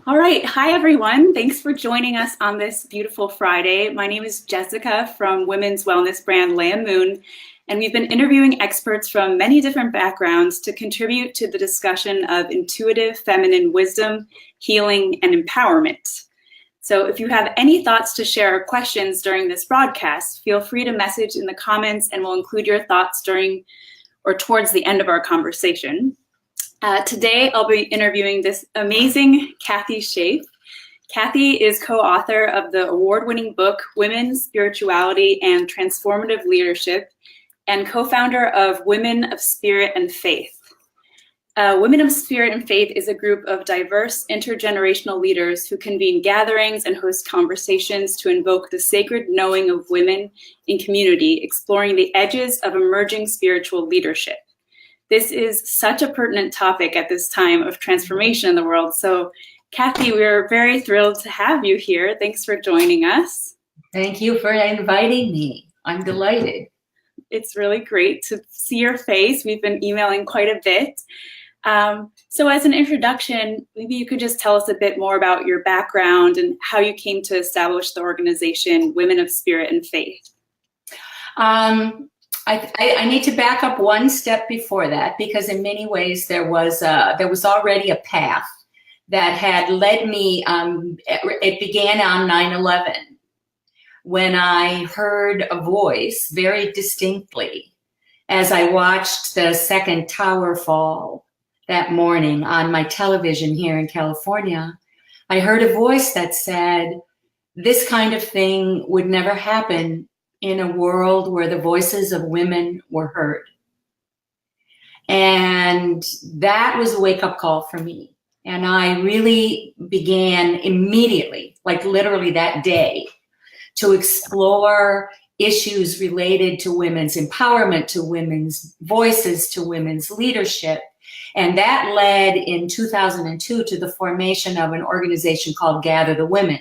All right. Hi, everyone. Thanks for joining us on this beautiful Friday. My name is Jessica from women's wellness brand LEIAMOON, and we've been interviewing experts from many different backgrounds to contribute to the discussion of intuitive feminine wisdom, healing, and empowerment. So if you have any thoughts to share or questions during this broadcast, feel free to message in the comments and we'll include your thoughts during or towards the end of our conversation. Today, I'll be interviewing this amazing Kathe Schaaf. Kathe is co-author of the award-winning book, Women's Spirituality and Transformative Leadership, and co-founder of Women of Spirit and Faith. Women of Spirit and Faith is a group of diverse intergenerational leaders who convene gatherings and host conversations to invoke the sacred knowing of women in community, exploring the edges of emerging spiritual leadership. This is such a pertinent topic at this time of transformation in the world. So, Kathe, we're very thrilled to have you here. Thanks for joining us. Thank you for inviting me. I'm delighted. It's really great to see your face. We've been emailing quite a bit. So as an introduction, maybe you could just tell us a bit more about your background and how you came to establish the organization Women of Spirit and Faith. I need to back up one step before that, because in many ways there was already a path that had led me. It began on 9/11 when I heard a voice very distinctly as I watched the second tower fall that morning on my television here in California. I heard a voice that said, this kind of thing would never happen in a world where the voices of women were heard. And that was a wake-up call for me. And I really began immediately, like literally that day, to explore issues related to women's empowerment, to women's voices, to women's leadership. And that led in 2002 to the formation of an organization called Gather the Women,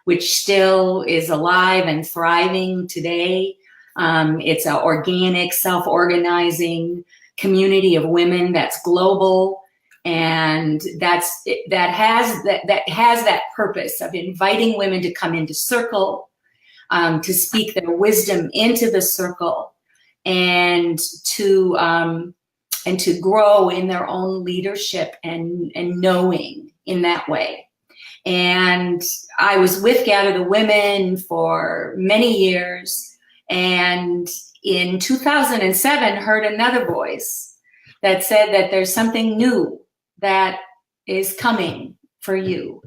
which still is alive and thriving today. It's an organic, self-organizing community of women that's global, and that has that purpose of inviting women to come into circle, to speak their wisdom into the circle, and to grow in their own leadership and knowing in that way. And I was with Gather the Women for many years, and in 2007 heard another voice that said that there's something new that is coming for you,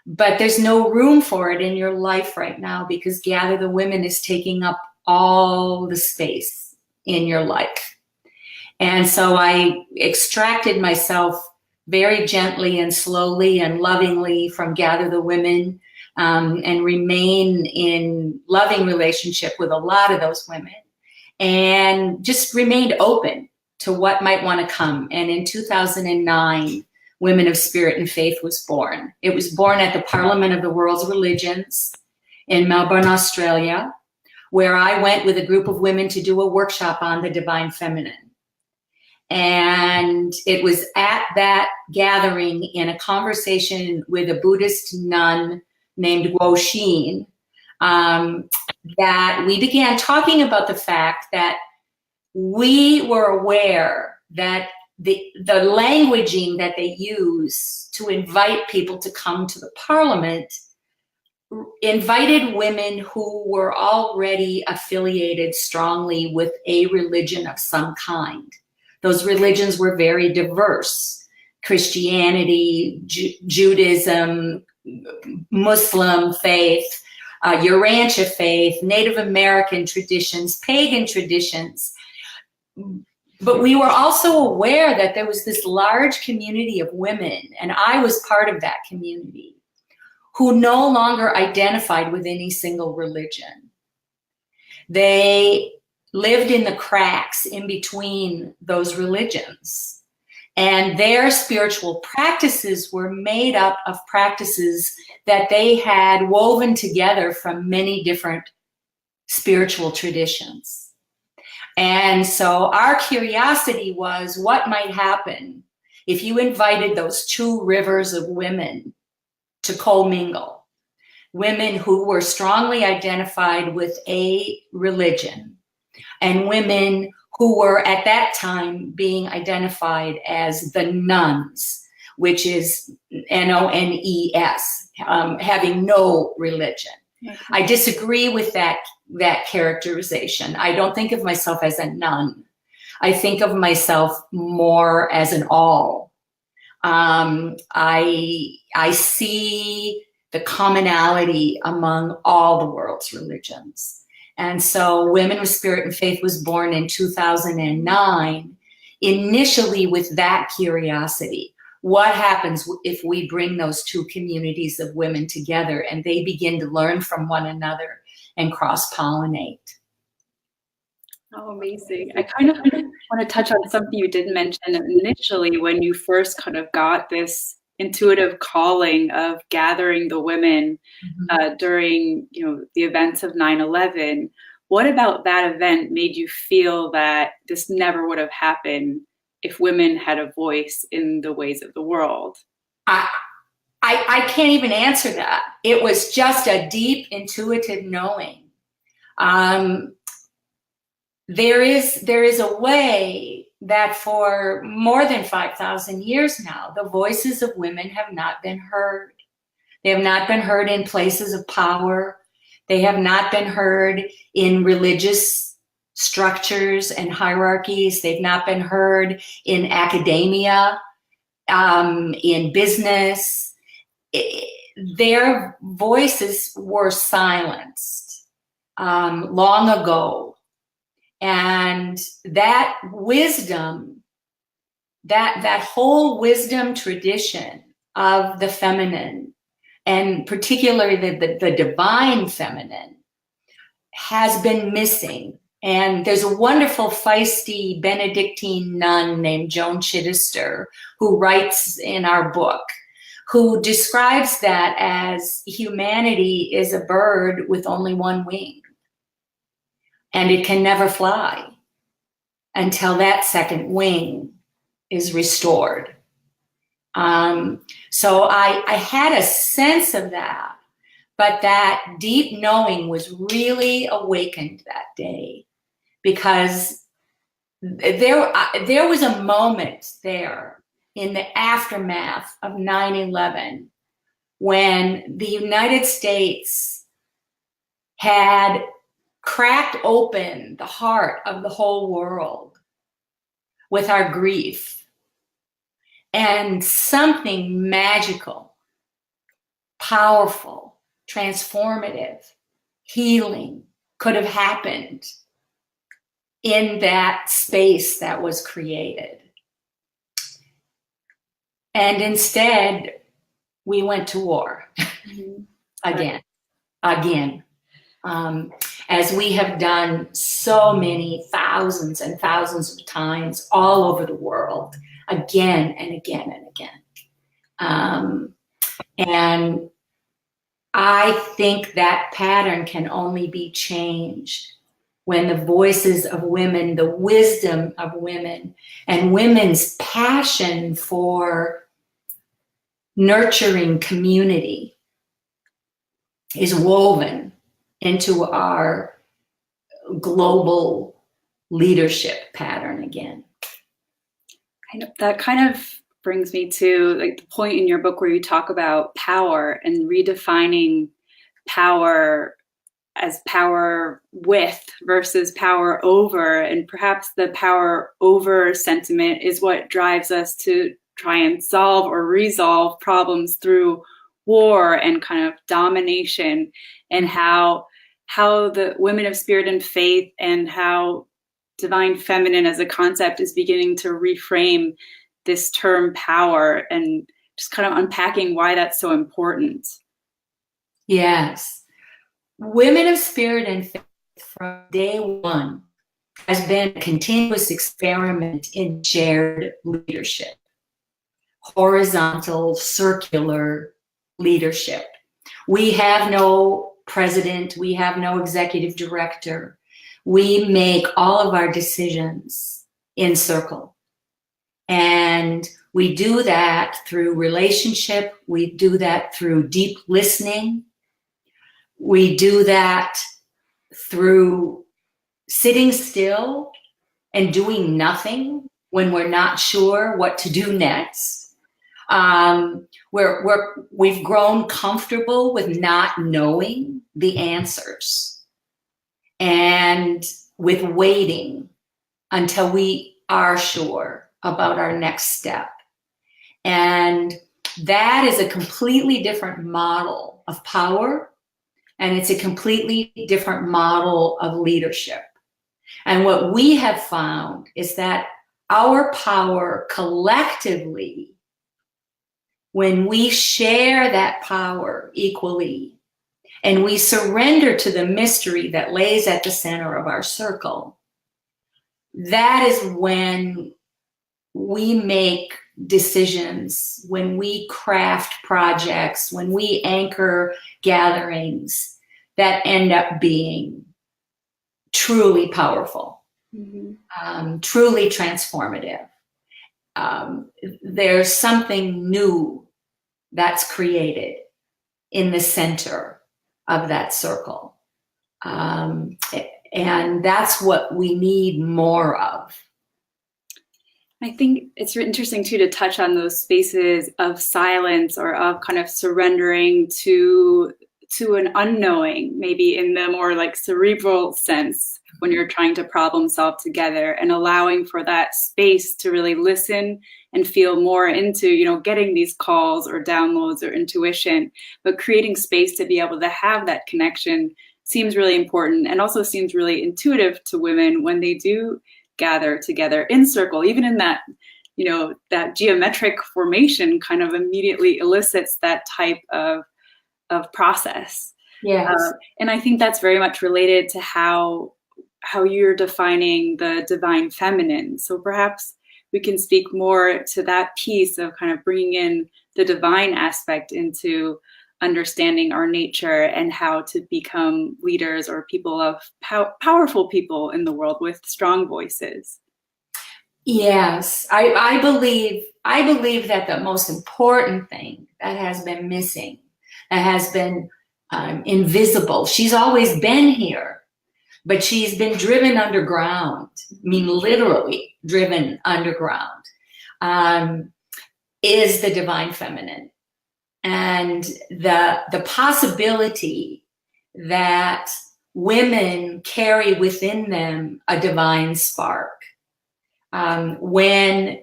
but there's no room for it in your life right now because Gather the Women is taking up all the space in your life. And so I extracted myself very gently and slowly and lovingly from Gather the Women, and remain in loving relationship with a lot of those women, and just remained open to what might want to come. And in 2009, Women of Spirit and Faith was born. It was born at the Parliament of the World's Religions in Melbourne, Australia, where I went with a group of women to do a workshop on the divine feminine. And it was at that gathering, in a conversation with a Buddhist nun named Guo Xin, that we began talking about the fact that we were aware that the languaging that they use to invite people to come to the parliament invited women who were already affiliated strongly with a religion of some kind. Those religions were very diverse: Christianity, Judaism, Muslim faith, Urantia faith, Native American traditions, pagan traditions. But we were also aware that there was this large community of women, and I was part of that community, who no longer identified with any single religion. They lived in the cracks in between those religions, and their spiritual practices were made up of practices that they had woven together from many different spiritual traditions. And so our curiosity was, what might happen if you invited those two rivers of women to commingle. Women who were strongly identified with a religion, and women who were at that time being identified as the nuns, which is N-O-N-E-S, having no religion. Okay. I disagree with that characterization. I don't think of myself as a nun. I think of myself more as an all. I see the commonality among all the world's religions. And so Women with Spirit and Faith was born in 2009, initially with that curiosity. What happens if we bring those two communities of women together and they begin to learn from one another and cross-pollinate? Oh, amazing. I kind of want to touch on something you did mention initially when you first kind of got this intuitive calling of gathering the women during, the events of 9/11. What about that event made you feel that this never would have happened if women had a voice in the ways of the world? I can't even answer that. It was just a deep intuitive knowing. There is a way that for more than 5,000 years now, the voices of women have not been heard. They have not been heard in places of power. They have not been heard in religious structures and hierarchies. They've not been heard in academia, in business. Their voices were silenced long ago. And that wisdom, that whole wisdom tradition of the feminine, and particularly the divine feminine, has been missing. And there's a wonderful, feisty Benedictine nun named Joan Chittister who writes in our book, who describes that as humanity is a bird with only one wing. And it can never fly until that second wing is restored. So I had a sense of that, but that deep knowing was really awakened that day, because there was a moment there in the aftermath of 9/11 when the United States had cracked open the heart of the whole world with our grief, and something magical, powerful, transformative, healing could have happened in that space that was created. And instead, we went to war again. As we have done so many thousands and thousands of times all over the world, again and again and again. And I think that pattern can only be changed when the voices of women, the wisdom of women, and women's passion for nurturing community is woven into our global leadership pattern again. That kind of brings me to the point in your book where you talk about power and redefining power as power with versus power over. And perhaps the power over sentiment is what drives us to try and solve or resolve problems through war and kind of domination, and how the women of spirit and faith and how divine feminine as a concept is beginning to reframe this term power, and just kind of unpacking why that's so important. Yes. Women of spirit and faith from day one has been a continuous experiment in shared leadership, horizontal, circular leadership. We have no president, we have no executive director. We make all of our decisions in circle. And We do that through relationship. We do that through deep listening. We do that through sitting still and doing nothing when we're not sure what to do next. We've grown comfortable with not knowing the answers and with waiting until we are sure about our next step. And that is a completely different model of power, and it's a completely different model of leadership. And what we have found is that our power collectively, when we share that power equally and we surrender to the mystery that lays at the center of our circle, that is when we make decisions, when we craft projects, when we anchor gatherings that end up being truly powerful, truly transformative. There's something new that's created in the center of that circle. And that's what we need more of. I think it's interesting too to touch on those spaces of silence or of kind of surrendering to an unknowing, maybe in the more like cerebral sense, when you're trying to problem solve together, and allowing for that space to really listen and feel more into, you know, getting these calls or downloads or intuition, but creating space to be able to have that connection seems really important, and also seems really intuitive to women when they do gather together in circle. Even in that, you know, that geometric formation kind of immediately elicits that type of process. Yes. And I think that's very much related to how you're defining the divine feminine. So perhaps we can speak more to that piece of kind of bringing in the divine aspect into understanding our nature and how to become leaders or people of powerful people in the world with strong voices. Yes, I believe that the most important thing that has been missing, that has been invisible, she's always been here, but she's been driven underground. I mean, literally driven underground, is the divine feminine. And the possibility that women carry within them a divine spark. When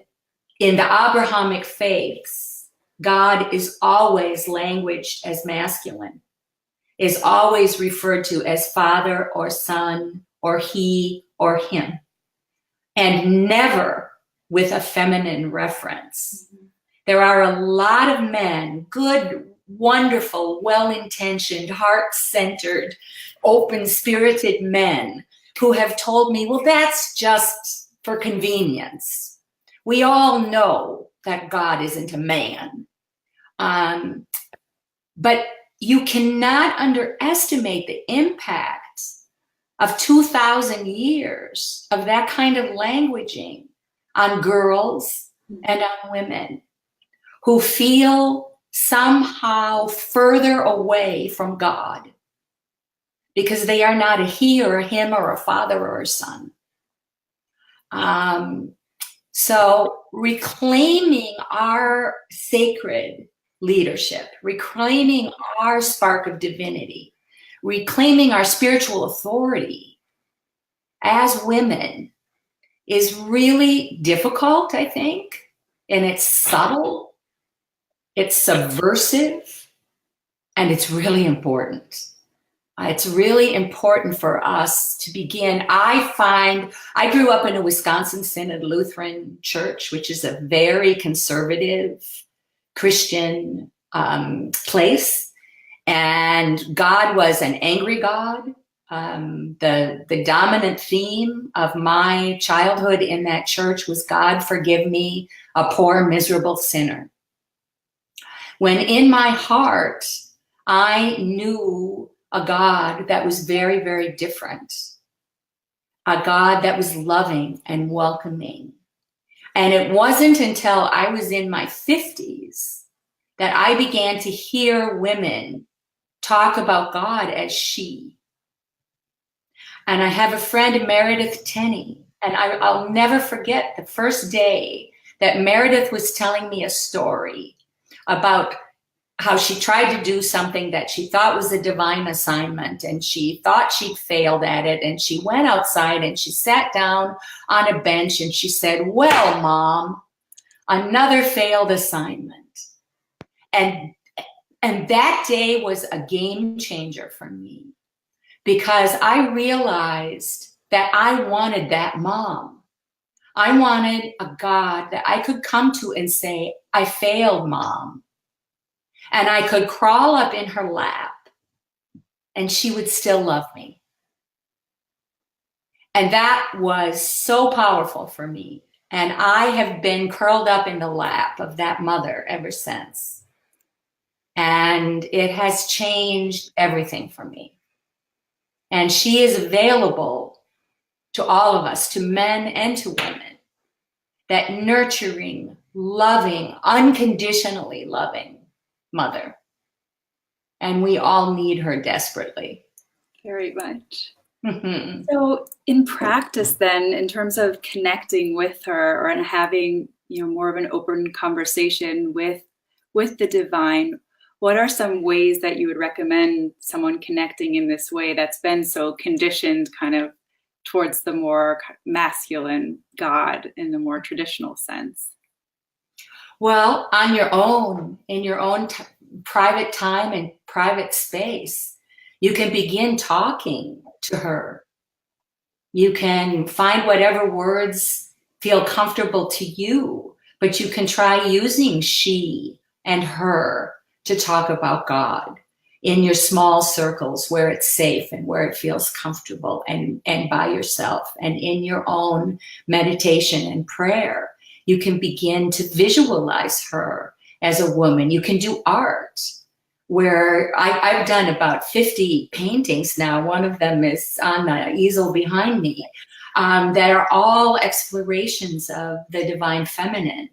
in the Abrahamic faiths, God is always languaged as masculine, is always referred to as father or son or he or him, and never with a feminine reference. There are a lot of men, good, wonderful, well-intentioned, heart-centered, open-spirited men who have told me, well, that's just for convenience. We all know that God isn't a man. But you cannot underestimate the impact of 2,000 years of that kind of languaging on girls and on women who feel somehow further away from God because they are not a he or a him or a father or a son. So reclaiming our sacred leadership, reclaiming our spark of divinity, reclaiming our spiritual authority as women is really difficult, I think, and it's subtle. It's subversive, and it's really important. It's really important for us to begin. I grew up in a Wisconsin Synod Lutheran church, which is a very conservative Christian place. And God was an angry God. The dominant theme of my childhood in that church was, God, forgive me, a poor, miserable sinner. When in my heart, I knew a God that was very, very different. A God that was loving and welcoming. And it wasn't until I was in my 50s that I began to hear women talk about God as she. And I have a friend, Meredith Tenney, and I'll never forget the first day that Meredith was telling me a story about how she tried to do something that she thought was a divine assignment, and she thought she'd failed at it. And she went outside and she sat down on a bench and she said, "Well, Mom, another failed assignment." And that day was a game changer for me, because I realized that I wanted that mom. I wanted a God that I could come to and say, "I failed, Mom." And I could crawl up in her lap and she would still love me. And that was so powerful for me. And I have been curled up in the lap of that mother ever since. And it has changed everything for me. And she is available to all of us, to men and to women, that nurturing, loving, unconditionally loving mother. And we all need her desperately. Very much. Mm-hmm. So in practice then, in terms of connecting with her or having, more of an open conversation with the divine, what are some ways that you would recommend someone connecting in this way that's been so conditioned kind of towards the more masculine God in the more traditional sense? Well, on your own, in your own private time and private space, you can begin talking to her. You can find whatever words feel comfortable to you, but you can try using she and her to talk about God in your small circles where it's safe and where it feels comfortable, and by yourself and in your own meditation and prayer. You can begin to visualize her as a woman. You can do art, where I've done about 50 paintings now. One of them is on the easel behind me, that are all explorations of the divine feminine.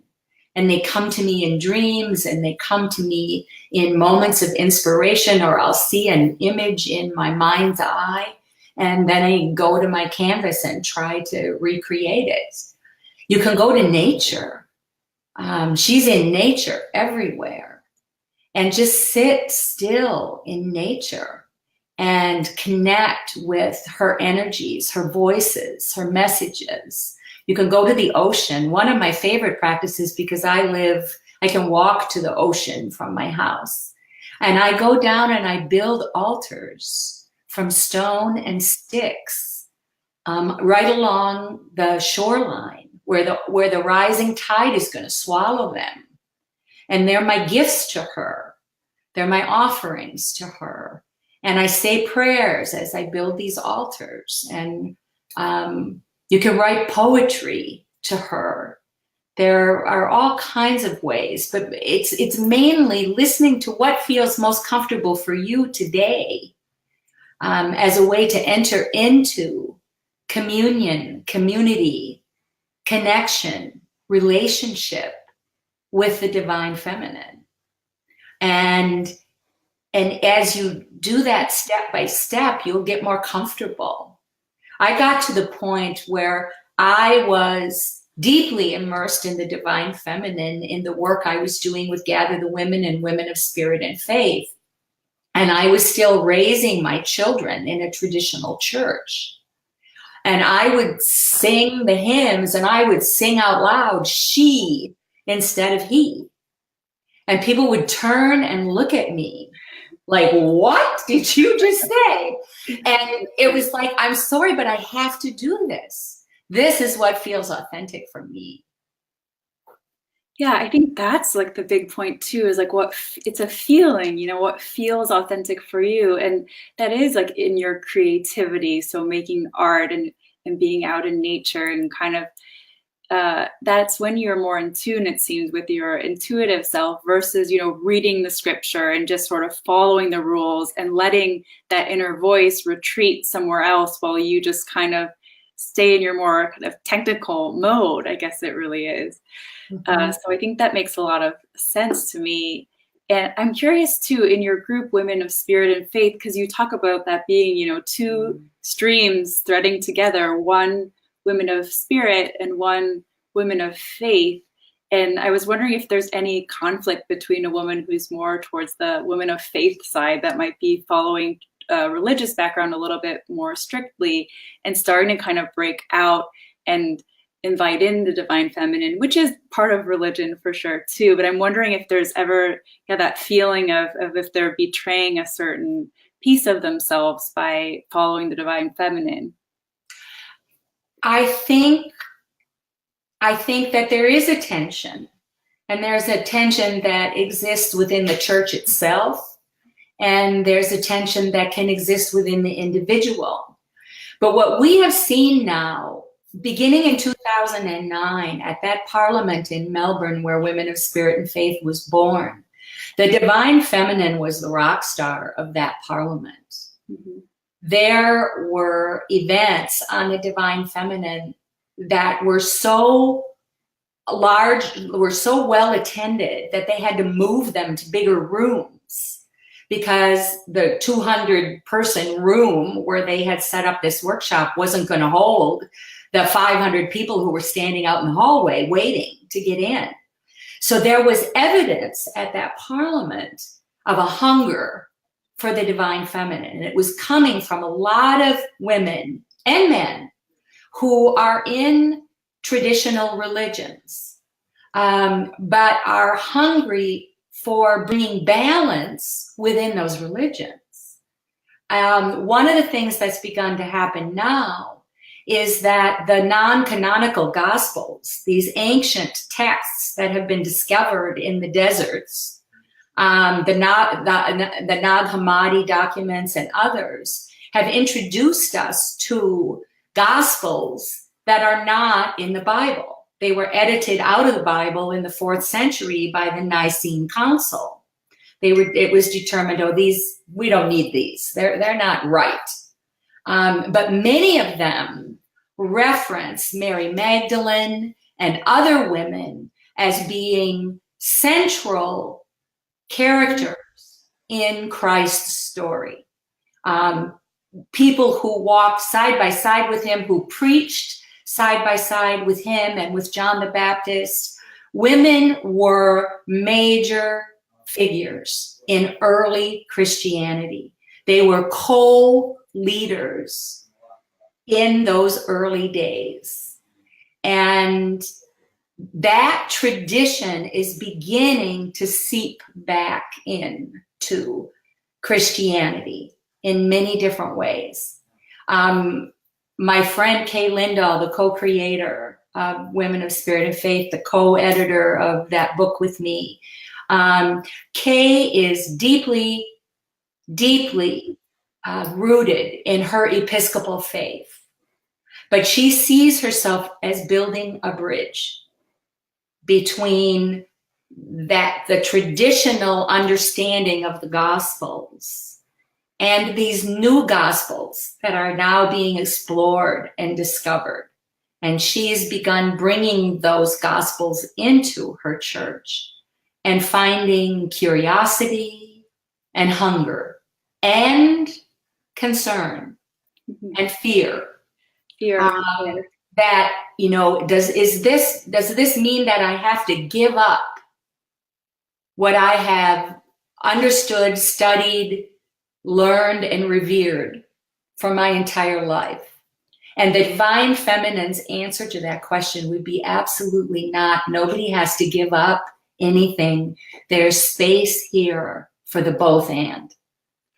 And they come to me in dreams, and they come to me in moments of inspiration, or I'll see an image in my mind's eye, and then I go to my canvas and try to recreate it. You can go to nature. She's in nature everywhere. And just sit still in nature and connect with her energies, her voices, her messages. You can go to the ocean. One of my favorite practices, because I can walk to the ocean from my house. And I go down and I build altars from stone and sticks right along the shoreline where the rising tide is going to swallow them. And they're my gifts to her. They're my offerings to her. And I say prayers as I build these altars. And you can write poetry to her. There are all kinds of ways, but it's mainly listening to what feels most comfortable for you today, as a way to enter into communion, community, connection, relationship with the divine feminine. And as you do that step by step, you'll get more comfortable. I got to the point where I was deeply immersed in the divine feminine in the work I was doing with Gather the Women and Women of Spirit and Faith. And I was still raising my children in a traditional church. And I would sing the hymns, and I would sing out loud, she instead of he. And people would turn and look at me like, what did you just say? And it was like, I'm sorry, but I have to do this. This is what feels authentic for me. Yeah, I think that's like the big point too, is like it's a feeling, what feels authentic for you. And that is like in your creativity. So making art and being out in nature and kind of, that's when you're more in tune, it seems, with your intuitive self versus, reading the scripture and just sort of following the rules and letting that inner voice retreat somewhere else while you just kind of stay in your more kind of technical mode, I guess it really is. So I think that makes a lot of sense to me. And I'm curious too, in your group, Women of Spirit and Faith, because you talk about that being, two streams threading together, one women of spirit and one women of faith. And I was wondering if there's any conflict between a woman who's more towards the women of faith side that might be following a religious background a little bit more strictly and starting to kind of break out and invite in the divine feminine, which is part of religion for sure too. But I'm wondering if there's ever that feeling of if they're betraying a certain piece of themselves by following the divine feminine. I think that there is a tension, and there's a tension that exists within the church itself, and there's a tension that can exist within the individual. But what we have seen now, beginning in 2009, at that parliament in Melbourne where Women of Spirit and Faith was born, the divine feminine was the rock star of that parliament. Mm-hmm. There were events on the divine feminine that were so large, were so well attended that they had to move them to bigger rooms because the 200-person room where they had set up this workshop wasn't going to hold the 500 people who were standing out in the hallway waiting to get in. So there was evidence at that parliament of a hunger for the divine feminine. And it was coming from a lot of women and men who are in traditional religions, but are hungry for bringing balance within those religions. One of the things that's begun to happen now is that the non-canonical Gospels, these ancient texts that have been discovered in the deserts, the Nag Hammadi documents and others, have introduced us to Gospels that are not in the Bible. They were edited out of the Bible in the 4th century by the Nicene Council. It was determined, we don't need these. They're not right. But many of them reference Mary Magdalene and other women as being central characters in Christ's story. People who walked side by side with him, who preached side by side with him and with John the Baptist. Women were major figures in early Christianity. They were co-leaders in those early days. And that tradition is beginning to seep back into Christianity in many different ways. My friend Kay Lindahl, the co-creator of Women of Spirit and Faith, the co-editor of that book with me, Kay is deeply, deeply rooted in her Episcopal faith. But she sees herself as building a bridge between the traditional understanding of the Gospels and these new Gospels that are now being explored and discovered. And she has begun bringing those Gospels into her church and finding curiosity and hunger and concern and fear. That, does this mean that I have to give up what I have understood, studied, learned, and revered for my entire life? And the divine feminine's answer to that question would be absolutely not. Nobody has to give up anything. There's space here for the both and.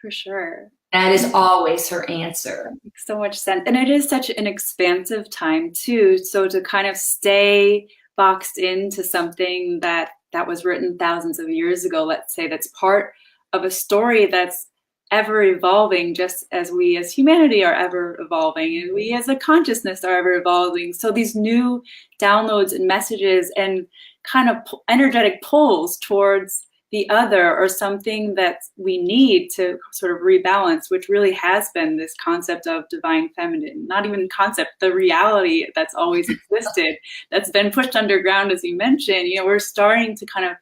For sure. That is always her answer. That makes so much sense. And it is such an expansive time too. So to kind of stay boxed into something that was written thousands of years ago, let's say, that's part of a story that's ever evolving, just as we as humanity are ever evolving, and we as a consciousness are ever evolving. So these new downloads and messages and kind of energetic pulls towards the other or something that we need to sort of rebalance, which really has been this concept of divine feminine, not even concept, the reality that's always existed, that's been pushed underground, as you mentioned. We're starting to kind of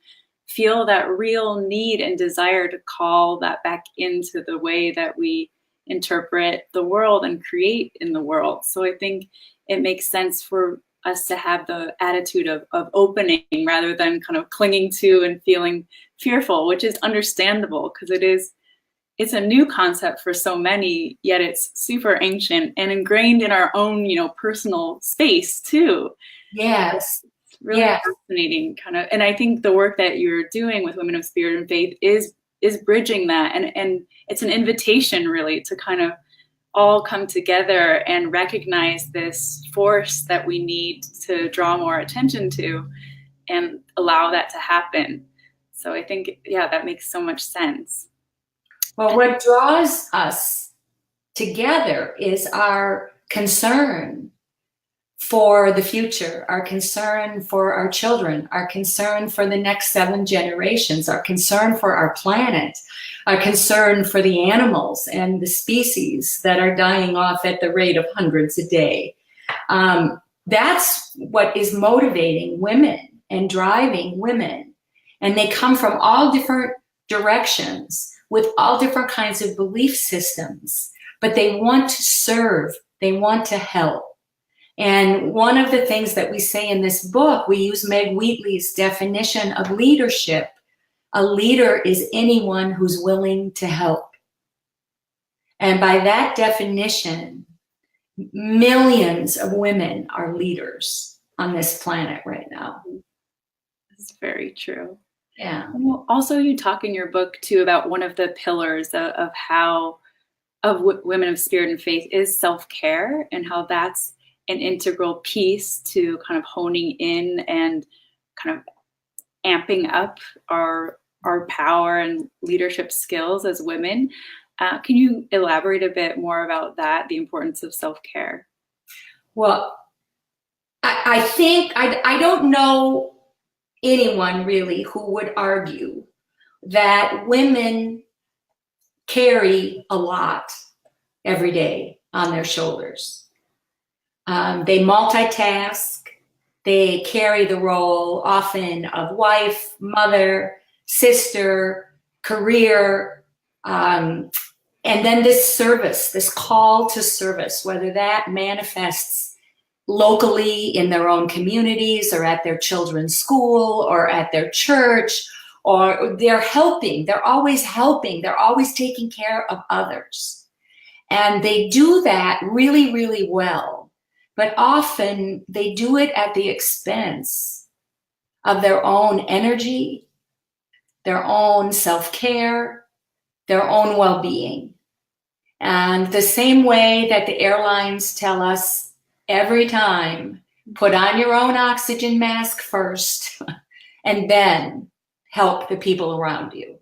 feel that real need and desire to call that back into the way that we interpret the world and create in the world. So I think it makes sense for us to have the attitude of opening rather than kind of clinging to and feeling fearful, which is understandable because it's a new concept for so many, yet it's super ancient and ingrained in our own, personal space too. Yes. It's really fascinating kind of, and I think the work that you're doing with Women of Spirit and Faith is bridging that, and it's an invitation really to kind of all come together and recognize this force that we need to draw more attention to and allow that to happen. So I think, that makes so much sense. Well, what draws us together is our concern for the future, our concern for our children, our concern for the next 7 generations, our concern for our planet, our concern for the animals and the species that are dying off at the rate of hundreds a day. That's what is motivating women and driving women. And they come from all different directions with all different kinds of belief systems, but they want to serve, they want to help. And one of the things that we say in this book, we use Meg Wheatley's definition of leadership. A leader is anyone who's willing to help. And by that definition, millions of women are leaders on this planet right now. That's very true. Yeah. Well, also, you talk in your book too about one of the pillars of how Women of Spirit and Faith is self-care, and how that's an integral piece to kind of honing in and kind of amping up our power and leadership skills as women. Can you elaborate a bit more about that, the importance of self-care? Well, I think, I don't know anyone really who would argue that women carry a lot every day on their shoulders. They multitask, they carry the role often of wife, mother, sister, career, and then this service, this call to service, whether that manifests locally in their own communities or at their children's school or at their church, or they're helping, they're always taking care of others. And they do that really, really well. But often they do it at the expense of their own energy, their own self-care, their own well-being. And the same way that the airlines tell us every time, put on your own oxygen mask first and then help the people around you.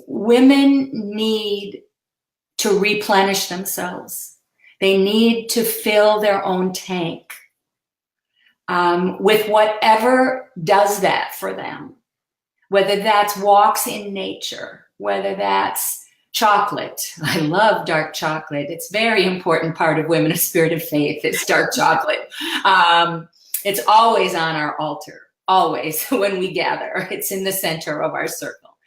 Women need to replenish themselves. They need to fill their own tank with whatever does that for them, whether that's walks in nature, whether that's chocolate. I love dark chocolate. It's a very important part of Women of Spirit and Faith. It's dark chocolate. It's always on our altar, always when we gather. It's in the center of our circle.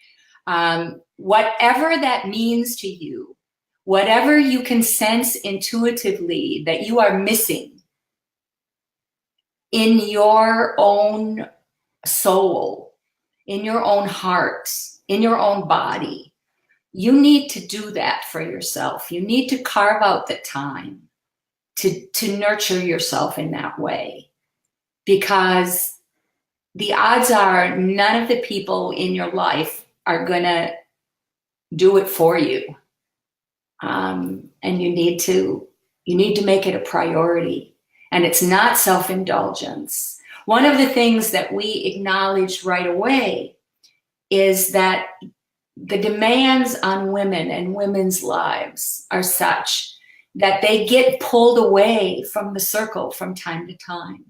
Whatever that means to you, whatever you can sense intuitively that you are missing in your own soul, in your own heart, in your own body, you need to do that for yourself. You need to carve out the time to nurture yourself in that way, because the odds are none of the people in your life are going to do it for you. And you need to make it a priority. And it's not self-indulgence. One of the things that we acknowledged right away is that the demands on women and women's lives are such that they get pulled away from the circle from time to time.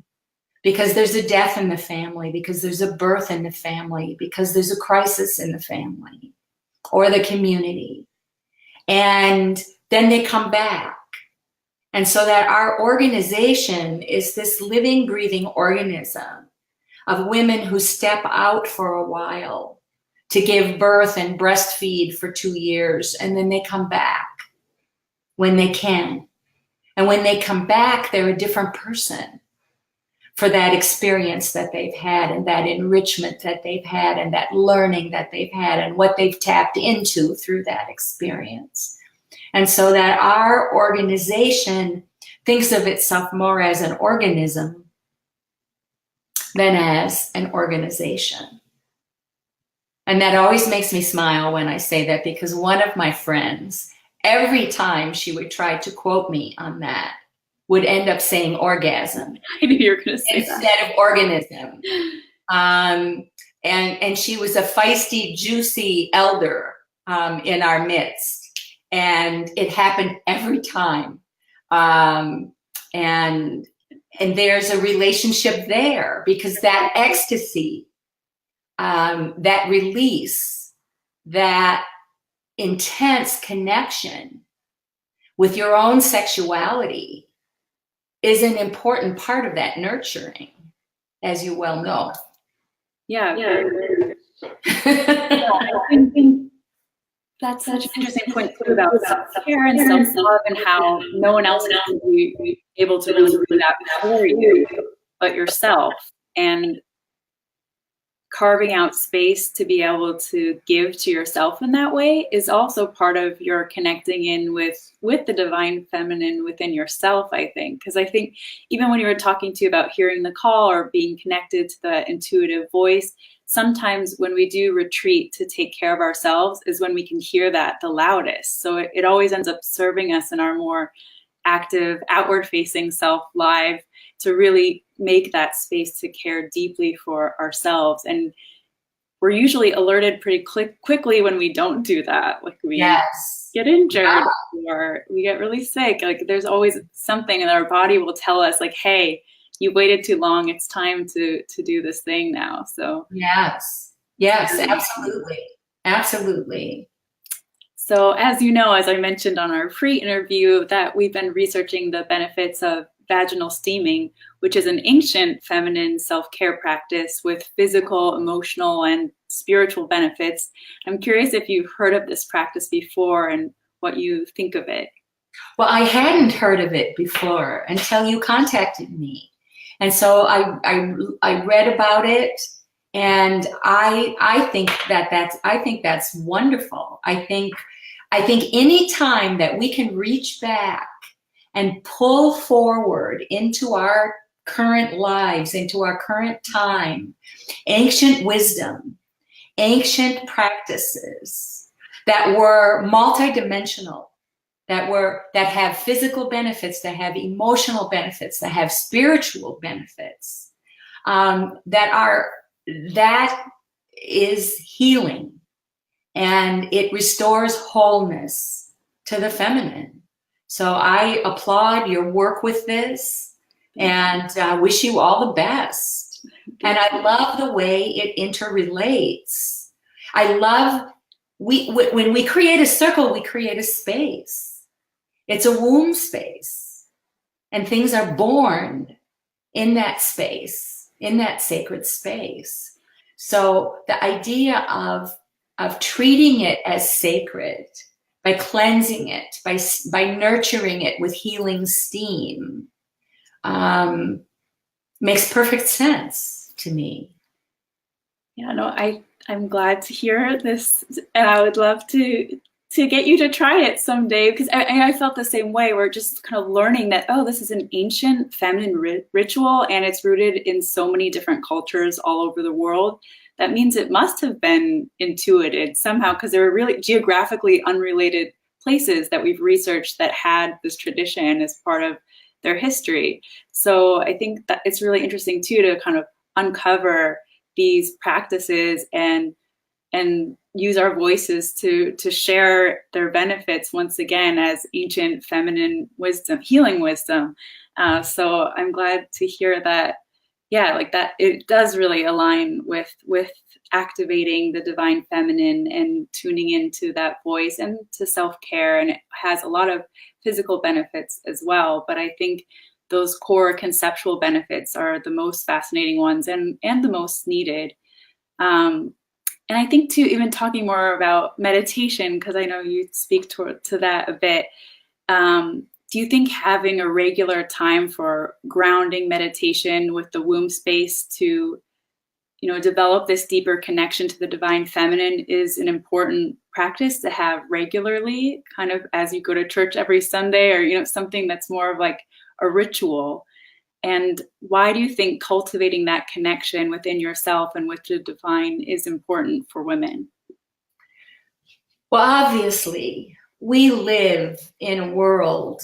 because there's a death in the family, because there's a birth in the family, because there's a crisis in the family or the community. And then they come back. And so that our organization is this living, breathing organism of women who step out for a while to give birth and breastfeed for 2 years, and then they come back when they can. And when they come back, they're a different person for that experience that they've had, and that enrichment that they've had, and that learning that they've had, and what they've tapped into through that experience. And so that our organization thinks of itself more as an organism than as an organization. And that always makes me smile when I say that, because one of my friends, every time she would try to quote me on that, would end up saying orgasm. I knew you were going to say instead that. of organism. And she was a feisty, juicy elder in our midst. And it happened every time. And there's a relationship there, because that ecstasy, that release, that intense connection with your own sexuality is an important part of that nurturing, as you well know. Yeah. I think that's such an interesting point too, about self-care and self-love, and how no one else can be able to really do that for you but yourself. And carving out space to be able to give to yourself in that way is also part of your connecting in with the divine feminine within yourself, I think. Because I think even when you were talking to about hearing the call or being connected to the intuitive voice, sometimes when we do retreat to take care of ourselves is when we can hear that the loudest. So it always ends up serving us in our more active, outward-facing self live, to really make that space to care deeply for ourselves. And we're usually alerted pretty quickly when we don't do that. Like we get injured or we get really sick. Like there's always something that our body will tell us, like, hey, you waited too long. It's time to do this thing now. So yes, absolutely. So as you know, as I mentioned on our pre-interview, that we've been researching the benefits of vaginal steaming, which is an ancient feminine self-care practice with physical, emotional, and spiritual benefits. I'm curious if you've heard of this practice before and what you think of it. Well, I hadn't heard of it before until you contacted me. And so I read about it, and I think that's wonderful. I think any time that we can reach back and pull forward into our current lives, into our current time, ancient wisdom, ancient practices that were multidimensional, that have physical benefits, that have emotional benefits, that have spiritual benefits, that is healing, and it restores wholeness to the feminine. So I applaud your work with this, and wish you all the best. And I love the way it interrelates. I love, when we create a circle, we create a space. It's a womb space, and things are born in that space, in that sacred space. So the idea of treating it as sacred, by cleansing it, by nurturing it with healing steam, makes perfect sense to me. Yeah, no, I'm glad to hear this, and I would love to get you to try it someday, because I felt the same way. We're just kind of learning that, oh, this is an ancient feminine ritual, and it's rooted in so many different cultures all over the world. That means it must have been intuited somehow, because there were really geographically unrelated places that we've researched that had this tradition as part of their history. So I think that it's really interesting too to kind of uncover these practices and use our voices to share their benefits once again as ancient feminine wisdom, healing wisdom. So I'm glad to hear that yeah, like that, it does really align with activating the divine feminine and tuning into that voice and to self-care. And it has a lot of physical benefits as well. But I think those core conceptual benefits are the most fascinating ones and the most needed. And I think too, even talking more about meditation, because I know you speak to that a bit. Do you think having a regular time for grounding meditation with the womb space to, develop this deeper connection to the divine feminine is an important practice to have regularly, kind of as you go to church every Sunday, or, something that's more of like a ritual? And why do you think cultivating that connection within yourself and with the divine is important for women? Well, obviously, we live in a world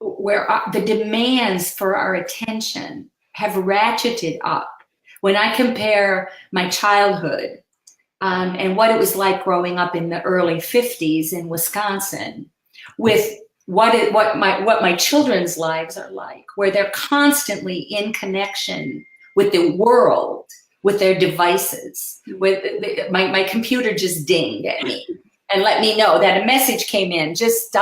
where the demands for our attention have ratcheted up. When I compare my childhood and what it was like growing up in the early 50s in Wisconsin with what my children's lives are like, where they're constantly in connection with the world, with their devices. My computer just dinged at me and let me know that a message came in just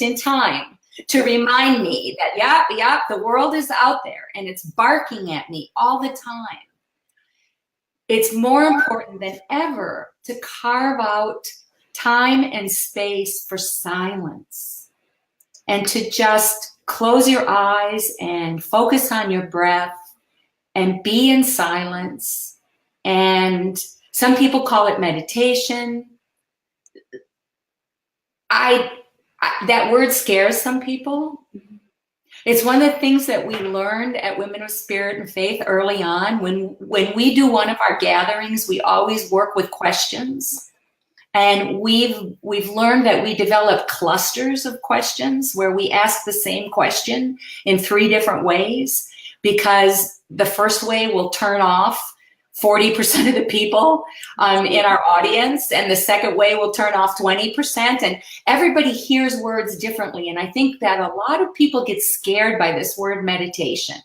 in time to remind me that, yep, the world is out there and it's barking at me all the time. It's more important than ever to carve out time and space for silence and to just close your eyes and focus on your breath and be in silence. And some people call it meditation. That word scares some people. It's one of the things that we learned at Women of Spirit and Faith early on. When we do one of our gatherings, we always work with questions. And we've learned that we develop clusters of questions where we ask the same question in 3 different ways, because the first way will turn off 40% of the people in our audience, and the second way will turn off 20%, and everybody hears words differently. And I think that a lot of people get scared by this word meditation,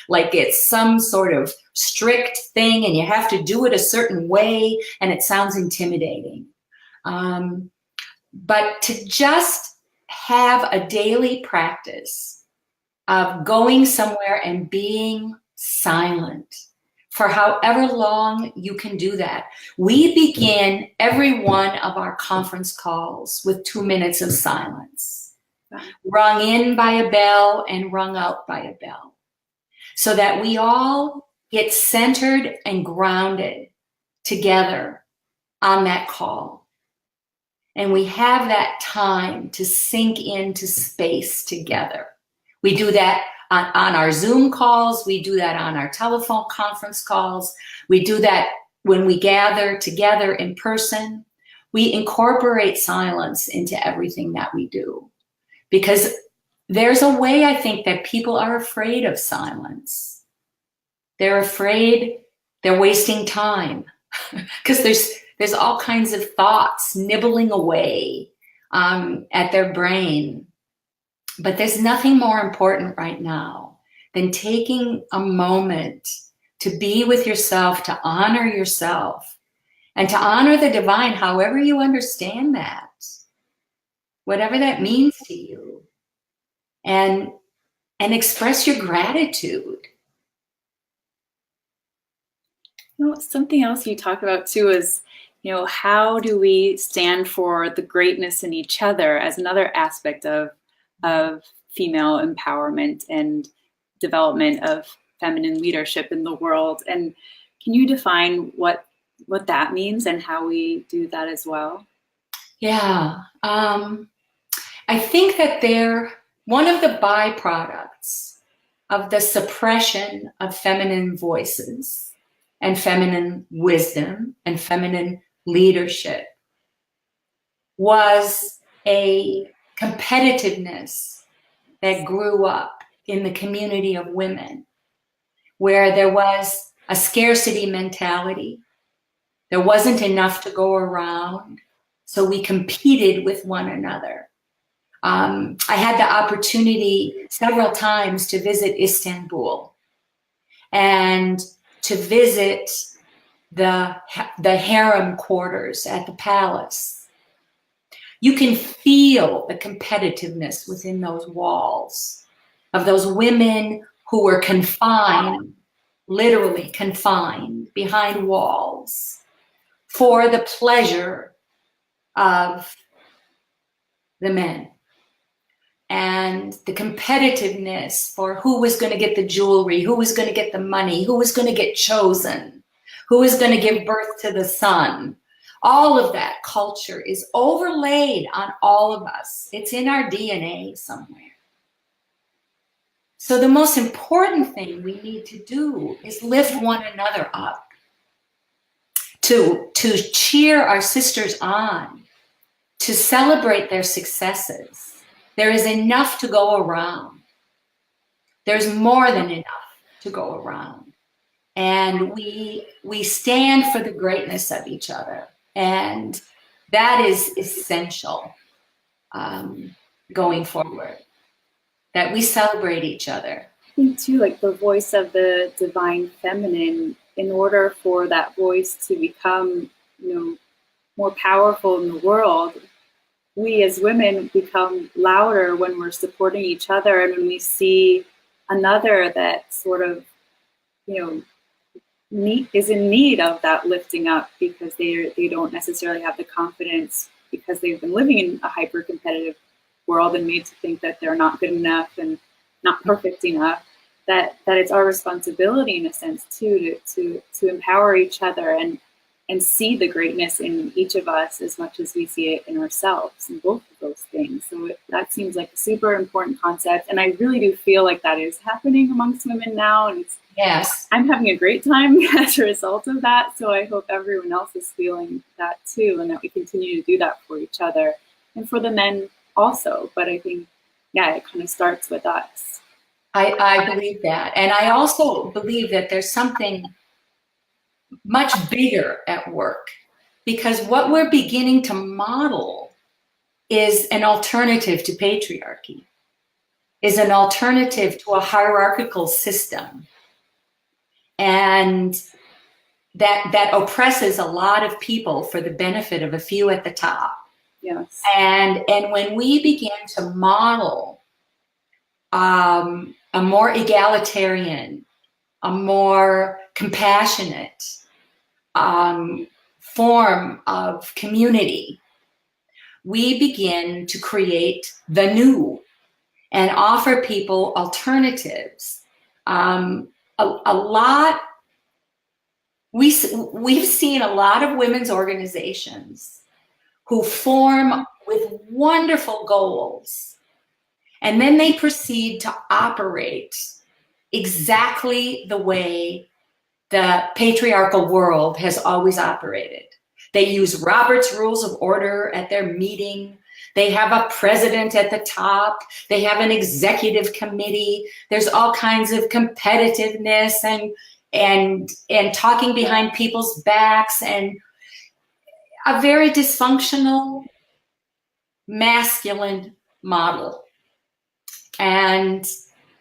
like it's some sort of strict thing and you have to do it a certain way, and it sounds intimidating. But to just have a daily practice of going somewhere and being silent for however long you can do that. We begin every one of our conference calls with 2 minutes of silence, rung in by a bell and rung out by a bell, so that we all get centered and grounded together on that call. And we have that time to sink into space together. We do that on our Zoom calls. We do that on our telephone conference calls. We do that when we gather together in person. We incorporate silence into everything that we do, because there's a way, I think, that people are afraid of silence. They're afraid they're wasting time because there's all kinds of thoughts nibbling away at their brain. But there's nothing more important right now than taking a moment to be with yourself, to honor yourself, and to honor the divine, however you understand that, whatever that means to you, and express your gratitude. Something else you talk about too is, how do we stand for the greatness in each other as another aspect of female empowerment and development of feminine leadership in the world. And can you define what that means and how we do that as well? Yeah. I think that one of the byproducts of the suppression of feminine voices and feminine wisdom and feminine leadership was a competitiveness that grew up in the community of women, where there was a scarcity mentality. There wasn't enough to go around, so we competed with one another. I had the opportunity several times to visit Istanbul and to visit the harem quarters at the palace. You can feel the competitiveness within those walls of those women who were confined, literally confined behind walls for the pleasure of the men. And the competitiveness for who was going to get the jewelry, who was going to get the money, who was going to get chosen, who was going to give birth to the son. All of that culture is overlaid on all of us. It's in our DNA somewhere. So the most important thing we need to do is lift one another up, to cheer our sisters on, to celebrate their successes. There is enough to go around. There's more than enough to go around. And we stand for the greatness of each other. And that is essential going forward, that we celebrate each other. I think too, like the voice of the divine feminine, in order for that voice to become, more powerful in the world, we as women become louder when we're supporting each other and when we see another that sort of, is in need of that lifting up because they don't necessarily have the confidence because they've been living in a hyper competitive world and made to think that they're not good enough and not perfect enough. That it's our responsibility in a sense too to empower each other and see the greatness in each of us as much as we see it in ourselves, and both of those things. So that seems like a super important concept. And I really do feel like that is happening amongst women now. And yes, I'm having a great time as a result of that. So I hope everyone else is feeling that too, and that we continue to do that for each other and for the men also. But I think, it kind of starts with us. I believe that. And I also believe that there's something much bigger at work, because what we're beginning to model is an alternative to patriarchy, is an alternative to a hierarchical system. And that oppresses a lot of people for the benefit of a few at the top. Yes. And when we begin to model a more egalitarian, a more compassionate form of community, we begin to create the new and offer people alternatives. We've seen a lot of women's organizations who form with wonderful goals, and then they proceed to operate exactly the way the patriarchal world has always operated. They use Robert's Rules of Order at their meeting. They have a president at the top. They have an executive committee. There's all kinds of competitiveness and talking behind people's backs, and a very dysfunctional masculine model. And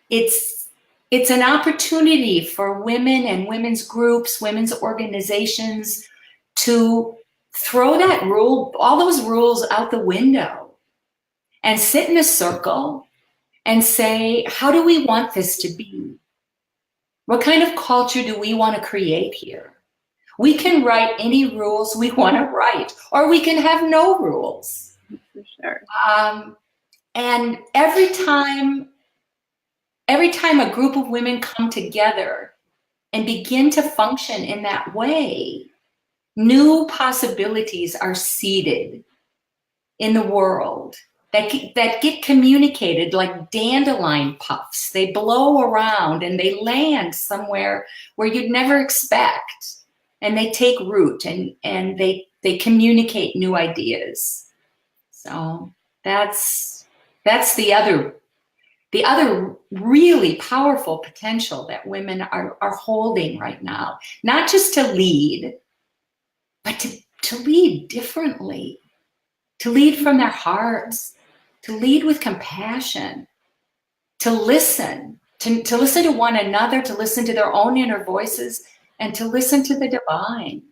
it's an opportunity for women and women's groups, women's organizations to throw that rule, all those rules out the window, and sit in a circle and say, how do we want this to be? What kind of culture do we want to create here? We can write any rules we want to write, or we can have no rules. For sure. And every time a group of women come together and begin to function in that way, new possibilities are seeded in the world that get communicated like dandelion puffs. They blow around and they land somewhere where you'd never expect. And they take root and they communicate new ideas. So that's the other really powerful potential that women are holding right now. Not just to lead, but to lead differently, to lead from their hearts, to lead with compassion, to listen to one another, to listen to their own inner voices, and to listen to the divine.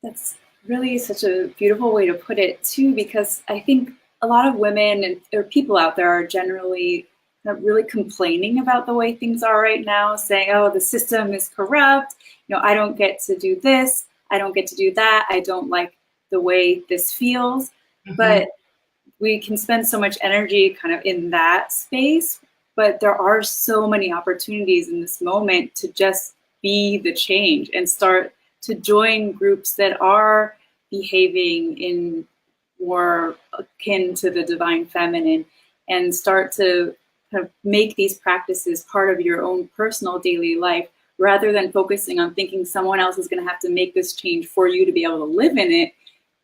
That's really such a beautiful way to put it too, because I think a lot of women or people out there are generally really complaining about the way things are right now, saying, oh, the system is corrupt. I don't get to do this. I don't get to do that. I don't like the way this feels. Mm-hmm. But we can spend so much energy kind of in that space, but there are so many opportunities in this moment to just be the change and start to join groups that are behaving in more akin to the divine feminine, and start to kind of make these practices part of your own personal daily life, rather than focusing on thinking someone else is going to have to make this change for you to be able to live in it.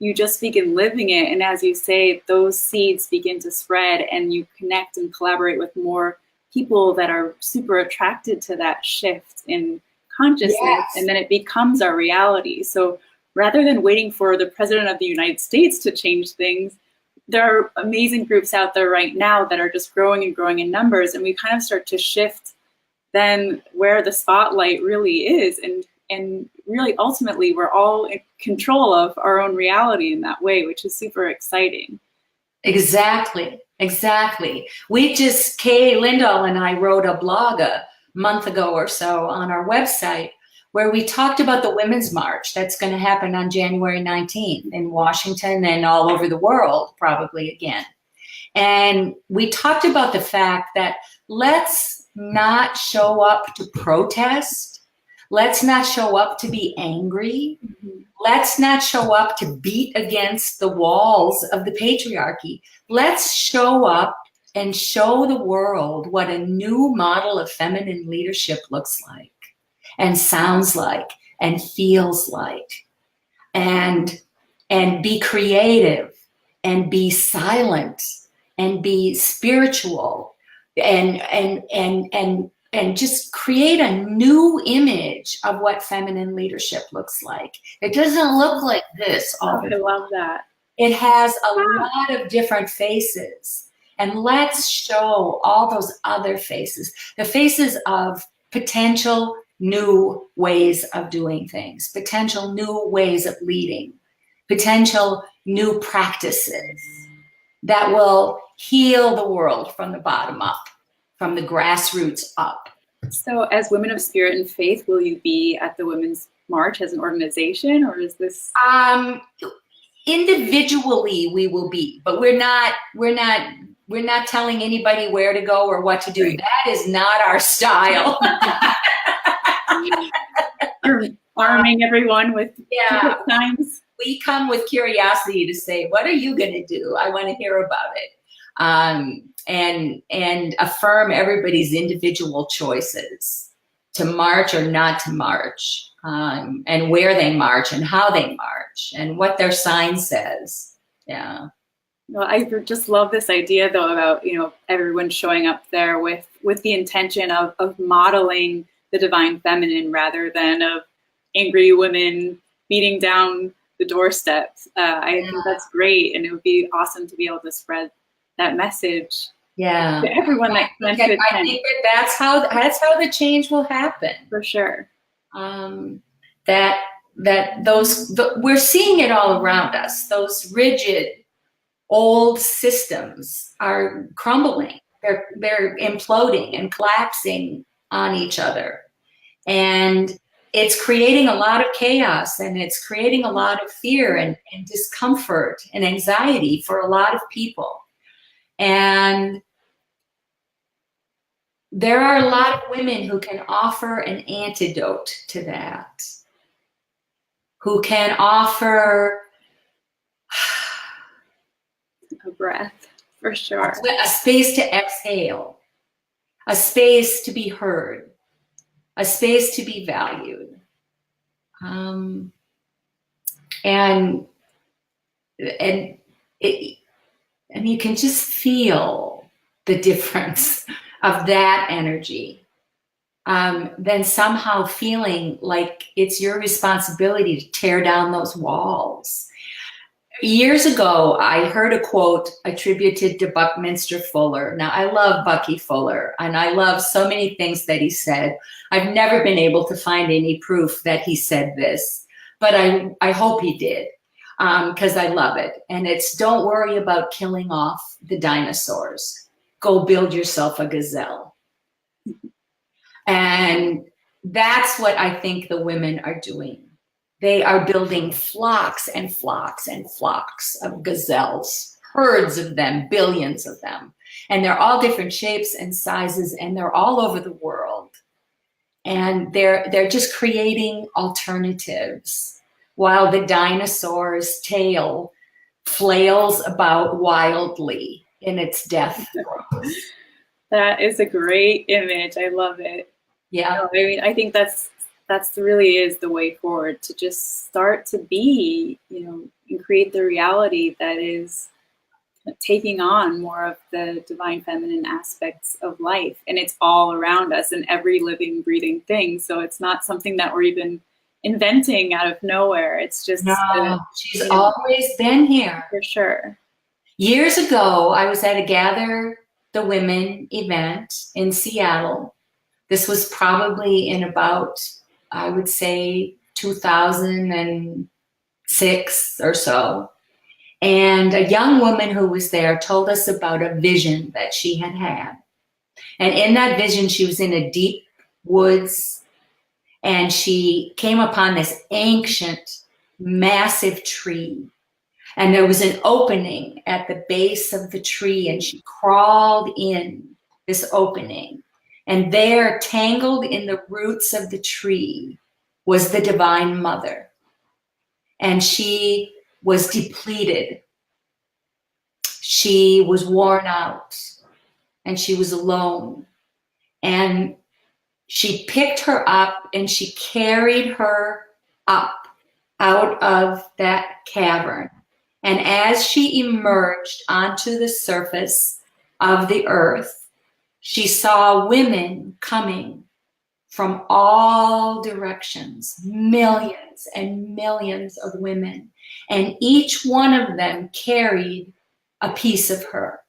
You just begin living it. And as you say, those seeds begin to spread, and you connect and collaborate with more people that are super attracted to that shift in consciousness. Yes. And then it becomes our reality. So rather than waiting for the president of the United States to change things, there are amazing groups out there right now that are just growing and growing in numbers. And we kind of start to shift then where the spotlight really is. And really, ultimately, we're all in control of our own reality in that way, which is super exciting. Exactly. Kay Lindahl and I wrote a blog a month ago or so on our website where we talked about the Women's March that's going to happen on January 19th in Washington and all over the world, probably again. And we talked about the fact that let's not show up to protest. Let's not show up to be angry. Mm-hmm. Let's not show up to beat against the walls of the patriarchy. Let's show up and show the world what a new model of feminine leadership looks like and sounds like and feels like. And be creative and be silent and be spiritual and just create a new image of what feminine leadership looks like. It doesn't look like this. I love that. It has a lot of different faces. And let's show all those other faces, the faces of potential new ways of doing things, potential new ways of leading, potential new practices that will heal the world from the bottom up, from the grassroots up. So as Women of Spirit and Faith, will you be at the Women's March as an organization, or is this? Individually we will be, but we're not telling anybody where to go or what to do. Right. That is not our style. You're arming everyone with signs. We come with curiosity to say, what are you going to do? I want to hear about it. And affirm everybody's individual choices to march or not to march, and where they march and how they march and what their sign says. Yeah. Well, I just love this idea though about, everyone showing up there with the intention of modeling the divine feminine rather than of angry women beating down the doorsteps. I think that's great, and it would be awesome to be able to spread that message. Yeah, to everyone that I think that's how the change will happen for sure. We're seeing it all around us. Those rigid old systems are crumbling. They're imploding and collapsing on each other, and it's creating a lot of chaos, and it's creating a lot of fear and discomfort and anxiety for a lot of people. And there are a lot of women who can offer an antidote to that, who can offer a breath, for sure. A space to exhale, a space to be heard, a space to be valued. And you can just feel the difference of that energy. Then somehow feeling like it's your responsibility to tear down those walls. Years ago, I heard a quote attributed to Buckminster Fuller. Now, I love Bucky Fuller, and I love so many things that he said. I've never been able to find any proof that he said this, but I hope he did, because I love it. And it's, don't worry about killing off the dinosaurs. Go build yourself a gazelle. And that's what I think the women are doing. They are building flocks and flocks and flocks of gazelles, herds of them, billions of them. And they're all different shapes and sizes, and they're all over the world. And they're just creating alternatives while the dinosaur's tail flails about wildly in its death throes. That is a great image. I love it. Yeah. I mean, I think that's really is the way forward, to just start to be, and create the reality that is taking on more of the divine feminine aspects of life. And it's all around us in every living, breathing thing. So it's not something that we're even inventing out of nowhere. It's just, she's always been here. For sure. Years ago, I was at a Gather the Women event in Seattle. This was probably in about, I would say, 2006 or so. And a young woman who was there told us about a vision that she had had. And in that vision, she was in a deep woods, and she came upon this ancient, massive tree. And there was an opening at the base of the tree, and she crawled in this opening. And there, tangled in the roots of the tree, was the Divine Mother. And she was depleted. She was worn out, and she was alone. And she picked her up, and she carried her up out of that cavern. And as she emerged onto the surface of the earth, she saw women coming from all directions, millions and millions of women. And each one of them carried a piece of her.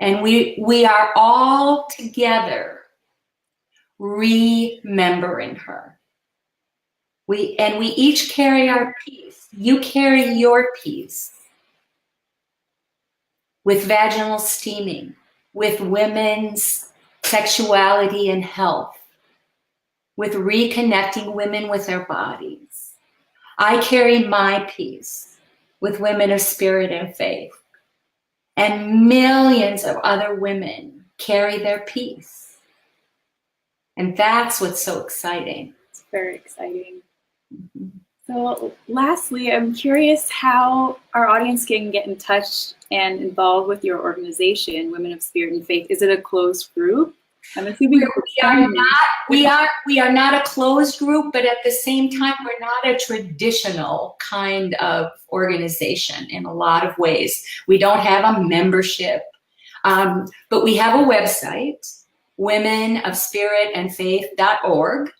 And we are all together remembering her. We each carry our piece. You carry your piece with vaginal steaming, with women's sexuality and health, with reconnecting women with their bodies. I carry my piece with women of spirit and faith. And millions of other women carry their piece. And that's what's so exciting. It's very exciting. Mm-hmm. So lastly, I'm curious how our audience can get in touch and involved with your organization, Women of Spirit and Faith. Is it a closed group? I'm assuming we are not a closed group, but at the same time, we're not a traditional kind of organization in a lot of ways. We don't have a membership, but we have a website, womenofspiritandfaith.org.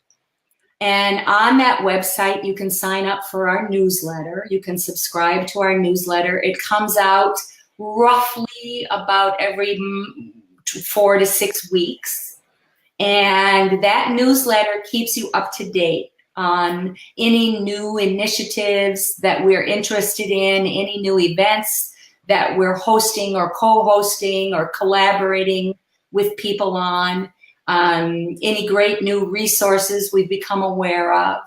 And on that website, you can sign up for our newsletter. You can subscribe to our newsletter. It comes out roughly about every 4 to 6 weeks. And that newsletter keeps you up to date on any new initiatives that we're interested in, any new events that we're hosting or co-hosting or collaborating with people on. Any great new resources we've become aware of.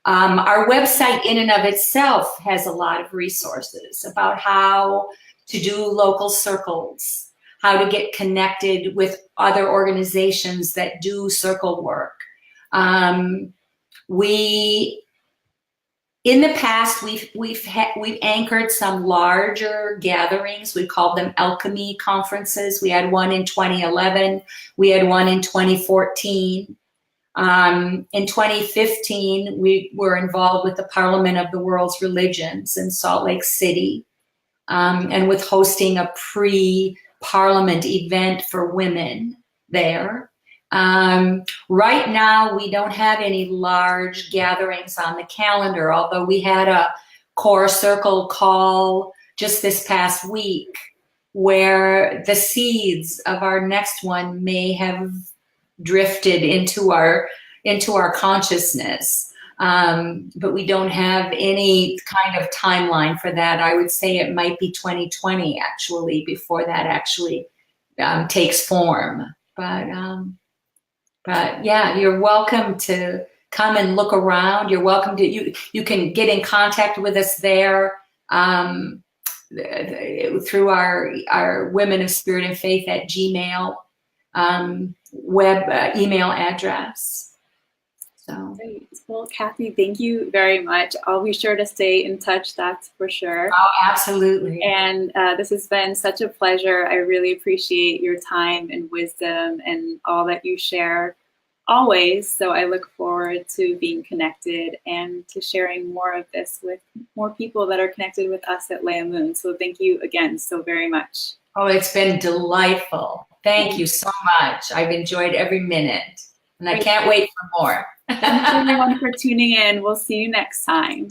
Our website in and of itself has a lot of resources about how to do local circles, how to get connected with other organizations that do circle work. In the past, we've anchored some larger gatherings. We called them alchemy conferences. We had one in 2011. We had one in 2014. In 2015, we were involved with the Parliament of the World's Religions in Salt Lake City, and with hosting a pre-Parliament event for women there. Right now, we don't have any large gatherings on the calendar, although we had core circle call just this past week, where the seeds of our next one may have drifted into our consciousness. But we don't have any kind of timeline for that. I would say it might be 2020 actually before that actually takes form. But yeah, you're welcome to come and look around. You're welcome to, you can get in contact with us there through our Women of Spirit and Faith at Gmail web email address. So. Great. Well, Kathe, thank you very much. I'll be sure to stay in touch, that's for sure. Oh, absolutely. And this has been such a pleasure. I really appreciate your time and wisdom and all that you share always. So I look forward to being connected and to sharing more of this with more people that are connected with us at LEIAMOON. So thank you again so very much. Oh, it's been delightful. Thank you so much. I've enjoyed every minute, and I can't wait for more. Thanks everyone for tuning in. We'll see you next time.